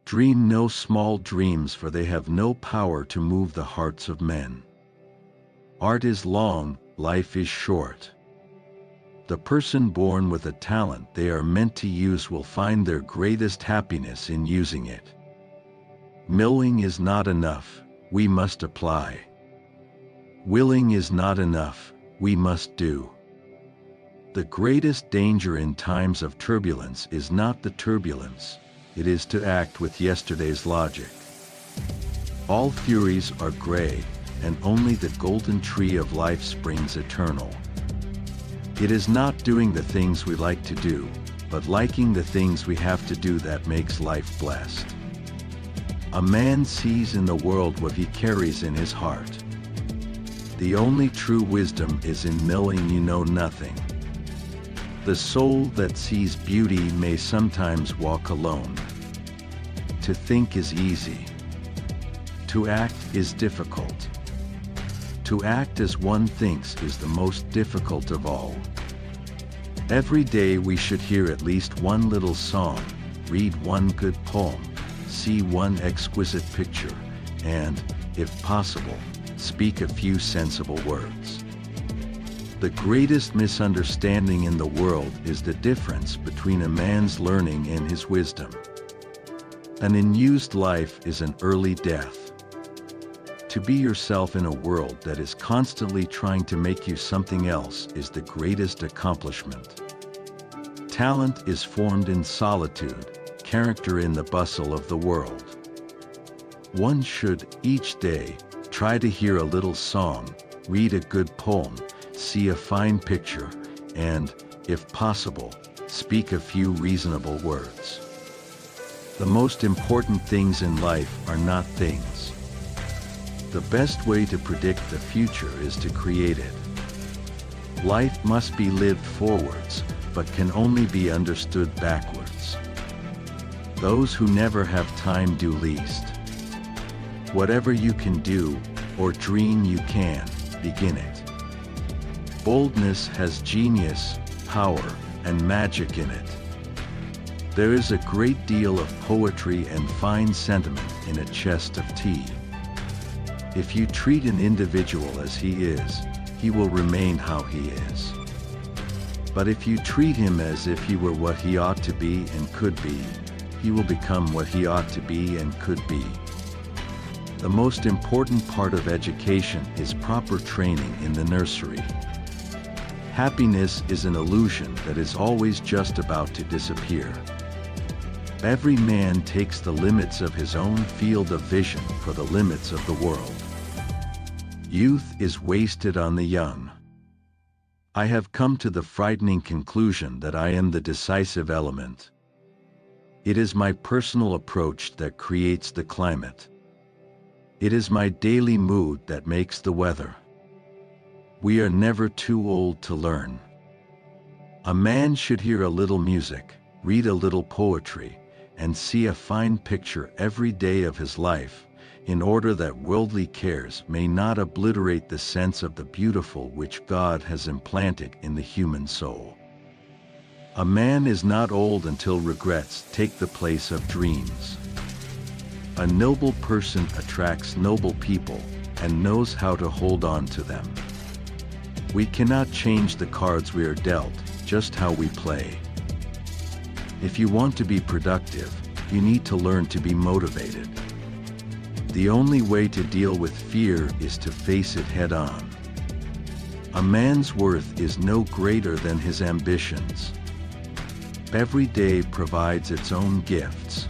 Dream no small dreams, for they have no power to move the hearts of men. Art is long, life is short. The person born with a talent they are meant to use will find their greatest happiness in using it. Milling is not enough, we must apply. Willing is not enough, we must do. The greatest danger in times of turbulence is not the turbulence, it is to act with yesterday's logic. All furies are gray, and only the golden tree of life springs eternal. It is not doing the things we like to do, but liking the things we have to do that makes life blessed. A man sees in the world what he carries in his heart. The only true wisdom is in knowing you know nothing. The soul that sees beauty may sometimes walk alone. To think is easy. To act is difficult. To act as one thinks is the most difficult of all. Every day we should hear at least one little song, read one good poem, see one exquisite picture, and, if possible, speak a few sensible words. The greatest misunderstanding in the world is the difference between a man's learning and his wisdom. An unused life is an early death. To be yourself in a world that is constantly trying to make you something else is the greatest accomplishment. Talent is formed in solitude, character in the bustle of the world. One should, each day, try to hear a little song, read a good poem, see a fine picture, and, if possible, speak a few reasonable words. The most important things in life are not things. The best way to predict the future is to create it. Life must be lived forwards, but can only be understood backwards. Those who never have time do least. Whatever you can do, or dream you can, begin it. Boldness has genius, power, and magic in it. There is a great deal of poetry and fine sentiment in a chest of tea. If you treat an individual as he is, he will remain how he is. But if you treat him as if he were what he ought to be and could be, he will become what he ought to be and could be. The most important part of education is proper training in the nursery. Happiness is an illusion that is always just about to disappear. Every man takes the limits of his own field of vision for the limits of the world. Youth is wasted on the young. I have come to the frightening conclusion that I am the decisive element. It is my personal approach that creates the climate. It is my daily mood that makes the weather. We are never too old to learn. A man should hear a little music, read a little poetry, and see a fine picture every day of his life, in order that worldly cares may not obliterate the sense of the beautiful which God has implanted in the human soul. A man is not old until regrets take the place of dreams. A noble person attracts noble people and knows how to hold on to them. We cannot change the cards we are dealt, just how we play. If you want to be productive, you need to learn to be motivated. The only way to deal with fear is to face it head on. A man's worth is no greater than his ambitions. Every day provides its own gifts.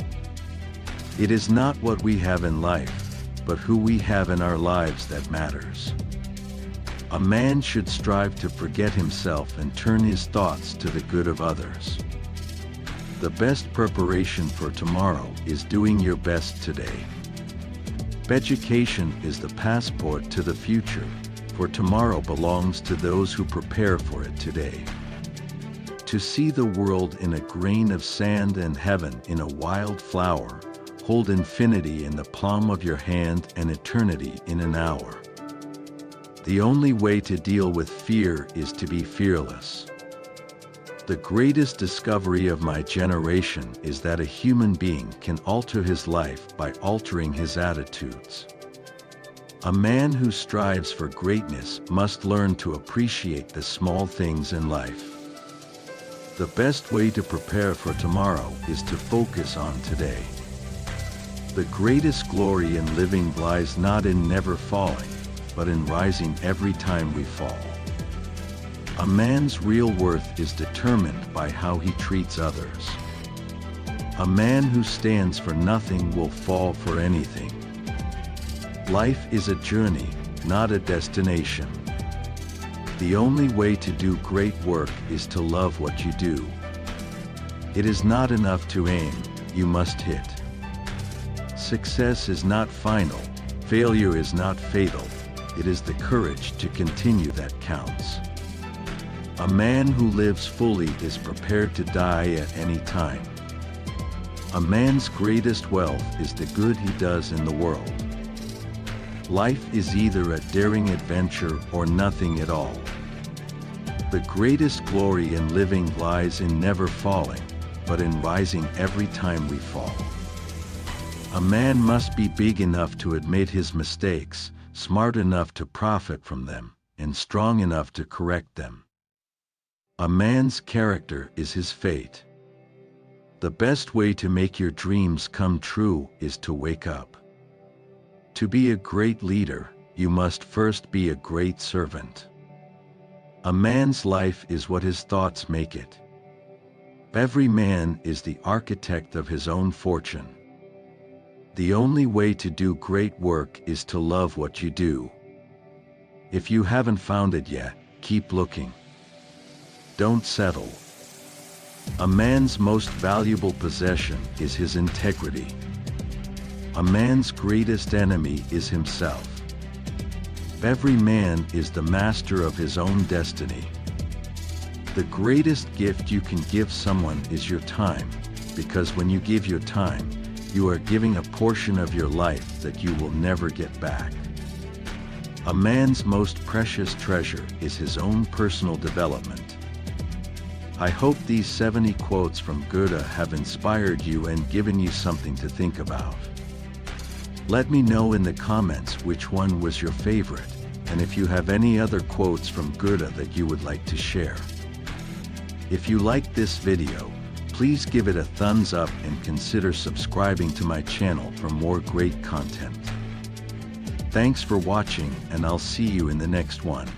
It is not what we have in life, but who we have in our lives that matters. A man should strive to forget himself and turn his thoughts to the good of others. The best preparation for tomorrow is doing your best today. Education is the passport to the future, for tomorrow belongs to those who prepare for it today. To see the world in a grain of sand and heaven in a wild flower, hold infinity in the palm of your hand and eternity in an hour. The only way to deal with fear is to be fearless. The greatest discovery of my generation is that a human being can alter his life by altering his attitudes. A man who strives for greatness must learn to appreciate the small things in life. The best way to prepare for tomorrow is to focus on today. The greatest glory in living lies not in never falling, but in rising every time we fall. A man's real worth is determined by how he treats others. A man who stands for nothing will fall for anything. Life is a journey, not a destination. The only way to do great work is to love what you do. It is not enough to aim, you must hit. Success is not final, failure is not fatal, it is the courage to continue that counts. A man who lives fully is prepared to die at any time. A man's greatest wealth is the good he does in the world. Life is either a daring adventure or nothing at all. The greatest glory in living lies in never falling, but in rising every time we fall. A man must be big enough to admit his mistakes, smart enough to profit from them, and strong enough to correct them. A man's character is his fate. The best way to make your dreams come true is to wake up. To be a great leader, you must first be a great servant. A man's life is what his thoughts make it. Every man is the architect of his own fortune. The only way to do great work is to love what you do. If you haven't found it yet, keep looking. Don't settle. A man's most valuable possession is his integrity. A man's greatest enemy is himself. Every man is the master of his own destiny. The greatest gift you can give someone is your time, because when you give your time, you are giving a portion of your life that you will never get back. A man's most precious treasure is his own personal development. I hope these 70 quotes from Goethe have inspired you and given you something to think about. Let me know in the comments which one was your favorite, and if you have any other quotes from Goethe that you would like to share. If you liked this video, please give it a thumbs up and consider subscribing to my channel for more great content. Thanks for watching, and I'll see you in the next one.